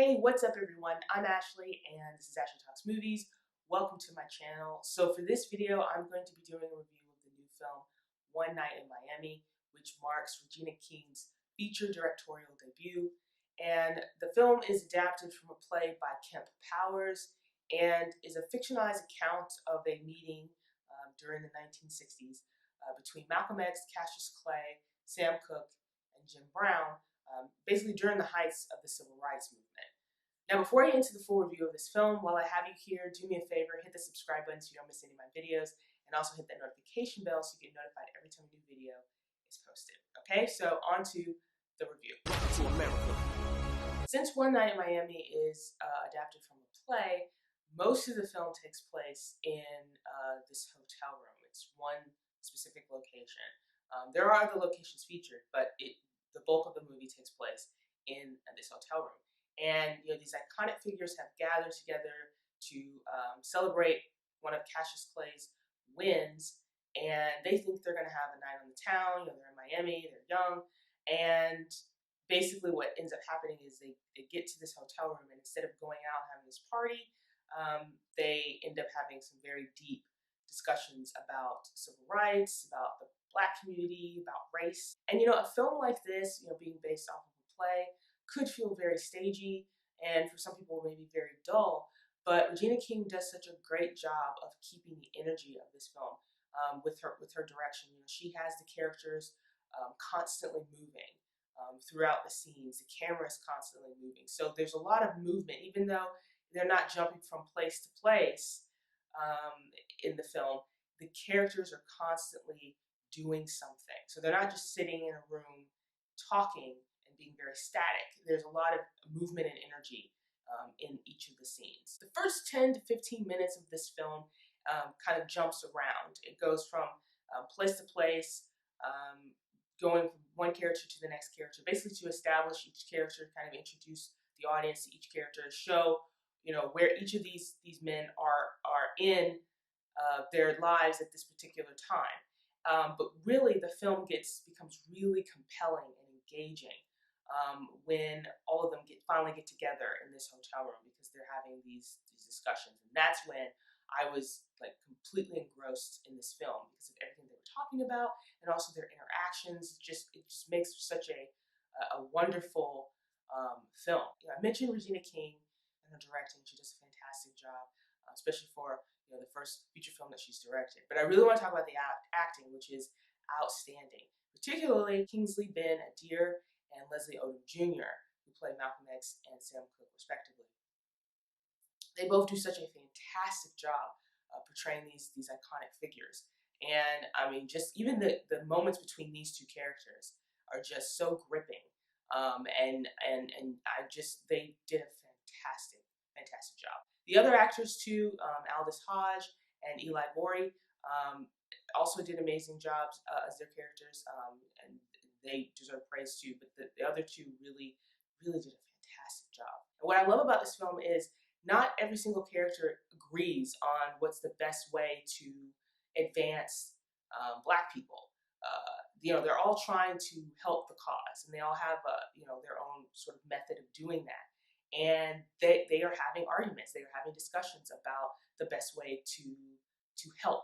Hey, what's up everyone? I'm Ashley and this is Ashley Talks Movies. Welcome to my channel. So for this video, I'm going to be doing a review of the new film, One Night in Miami, which marks Regina King's feature directorial debut. And the film is adapted from a play by Kemp and is a fictionalized account of a meeting during the 1960s between Malcolm X, Cassius Clay, Sam Cooke, and Jim Brown, basically during the heights of the Civil Rights Movement. Now, before I get into the full review of this film, while I have you here, do me a favor, hit the subscribe button so you don't miss any of my videos, and also hit that notification bell so you get notified every time a new video is posted. Okay, so on to the review. Since One Night in Miami is adapted from a play, most of the film takes place in this hotel room. It's one specific location. There are other locations featured, but the bulk of the movie takes place in this hotel room. And these iconic figures have gathered together to celebrate one of Cassius Clay's wins, and they think they're going to have a night on the town. They're in Miami, they're young, and basically what ends up happening is they get to this hotel room, and instead of going out and having this party, they end up having some very deep discussions about civil rights, about the Black community, about race. And a film like this, being based off of a play, could feel very stagey, and for some people maybe very dull, but Regina King does such a great job of keeping the energy of this film with her direction. She has the characters constantly moving throughout the scenes. The camera is constantly moving, so there's a lot of movement, even though they're not jumping from place to place in the film. The characters are constantly doing something, so they're not just sitting in a room talking and being very static. There's a lot of movement and energy in each of the scenes. The first 10 to 15 minutes of this film kind of jumps around. It goes from place to place, going from one character to the next character, basically to establish each character, kind of introduce the audience to each character, show where each of these men are in their lives at this particular time. But really, the film becomes really compelling and engaging when all of them finally get together in this hotel room, because they're having these discussions. And that's when I was completely engrossed in this film, because of everything they were talking about and also their interactions. It just makes such a wonderful film. I mentioned Regina King and her directing. She does a fantastic job, especially for the first feature film that she's directed. But I really want to talk about the acting, which is outstanding, particularly Kingsley, Ben-Adir, and Odom Jr., who play Malcolm X and Sam Cooke, respectively. They both do such a fantastic job portraying these iconic figures. And I mean, just even the moments between these two characters are just so gripping. And they did a fantastic job. The other actors too, Aldis, Hodge, and Goree, also did amazing jobs as their characters, and they deserve praise too. But the other two really did a fantastic job. And what I love about this film is not every single character agrees on what's the best way to advance Black people. They're all trying to help the cause, and they all have their own sort of method of doing that. And they are having arguments, they are having discussions about the best way to help.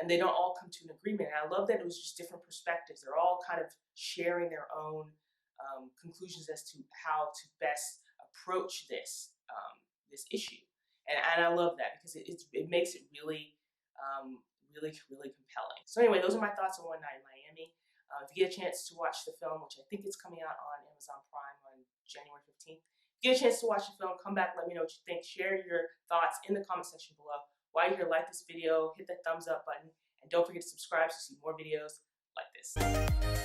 And they don't all come to an agreement. And I love that it was just different perspectives. They're all kind of sharing their own conclusions as to how to best approach this issue. And I love that, because it makes it really compelling. So anyway, those are my thoughts on One Night in Miami. If you get a chance to watch the film, which I think it's coming out on Amazon Prime on January 15th, if you get a chance to watch the film, come back, let me know what you think. Share your thoughts in the comment section below. While you're here, like this video, hit that thumbs up button, and don't forget to subscribe to see more videos like this.